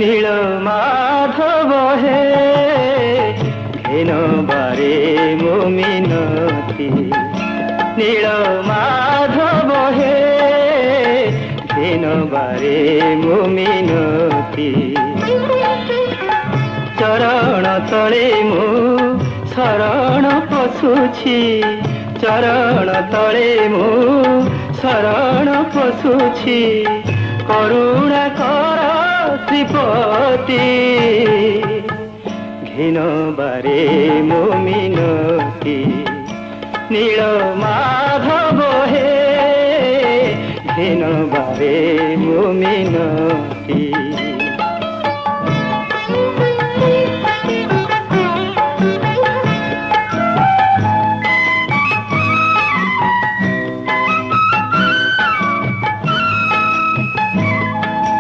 নীল মাধব হে ঘেন বারে মো মিনতি নীল মাধব হে ঘেন বারে মো মিনতি চরণ তলে মু শরণ পশুছি চরণ তলে মু শরণ পশুছি করুণা কর শ্রীপতি ঘেন বারে মো মিনতি নীল মাধব হে ঘেন বারে মো মিনতি।